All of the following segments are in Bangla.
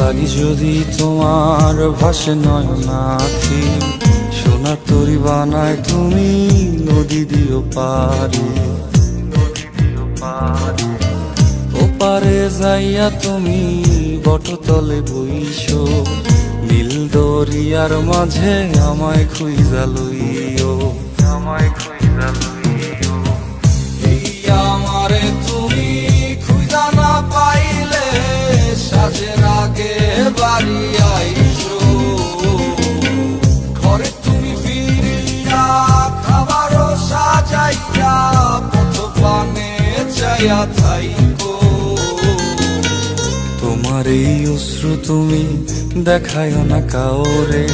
লাগি যদি তোমার ভাসে নয়নাখি, সোনার তরি বানায় তুমি নদী দিও পারে। ওপারে যাইয়া তুমি বটতলে বইসো, নীল দরিয়ার মাঝে আমায় খুঁজা লইও, আমায় খুঁজা লইও। এই আমারে তুমি খুঁজা না পাইলে সাজের আগে বাড়ি আইসো, ঘরে তুমি ফিরিয়া খাবারও সাজাইয়া পথ পানে চাইয়া থাইকো। তোমার এই অশ্রু তুমি দেখায়ও না কাউরে,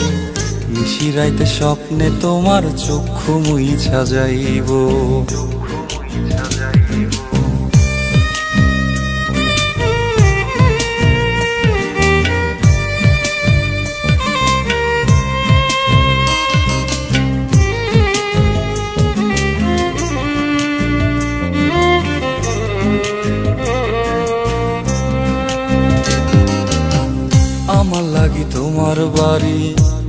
নিশিরাইতে স্বপ্নে তোমার চক্ষু মুইছা যাইব। আমার লাগি তোমার বাড়ি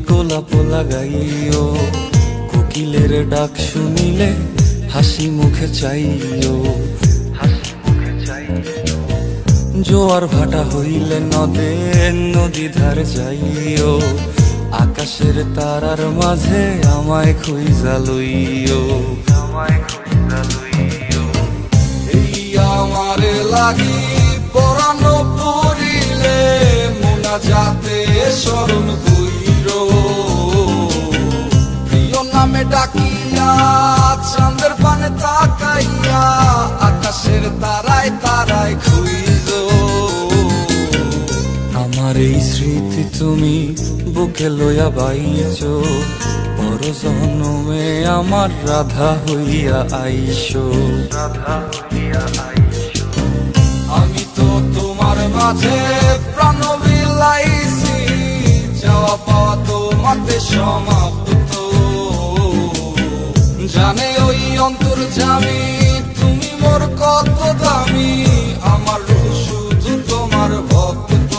গোলাপ লাগাইও, কোকিলের ডাক শুনিলে হাসি মুখে চাইও, হাসি মুখে চাইও। জোয়ার ভাটা হইলে নদে নদী ধার যাইও, আকাশের তারার মাঝে আমায় খুঁজা লইও, আমায় খুঁজা লইও। এই আমারে লাগি পরানো পড়িলে যাতে স্মরণ কইরো, প্রিয় নামে ডাকিয়া চাঁদের পানে তাকাইয়া আকাশের তারায় তারায় খুঁজো। আমার এই স্মৃতি তুমি বুকে লইয়া বাইছো, পর জন্মে আমার রাধা হইয়া আইসো, রাধা হইয়া আইসো। আমি তো তোমার মাঝে প্রাণ বিলাইছি, যাওয়া পাওয়া তোমাতে সমাপ্ত। জানে ওই অন্তর্যামী তুমি মোর কত দামি, আমার রূহ শুধু তোমার ভক্ত।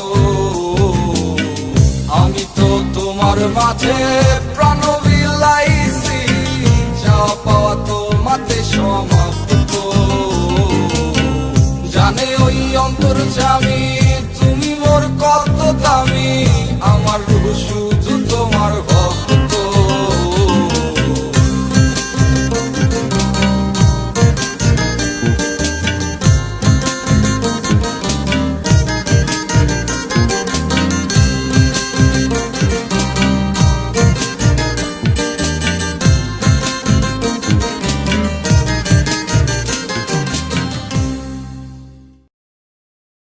আমি তো তোমার মাঝে প্রাণ বিলাইছি, যাওয়া পাওয়া তোমাতে সমাপ্ত। জানে ওই অন্তর্যামী তুমি মোর কত দামি, আমার রূহ শুধু তোমার।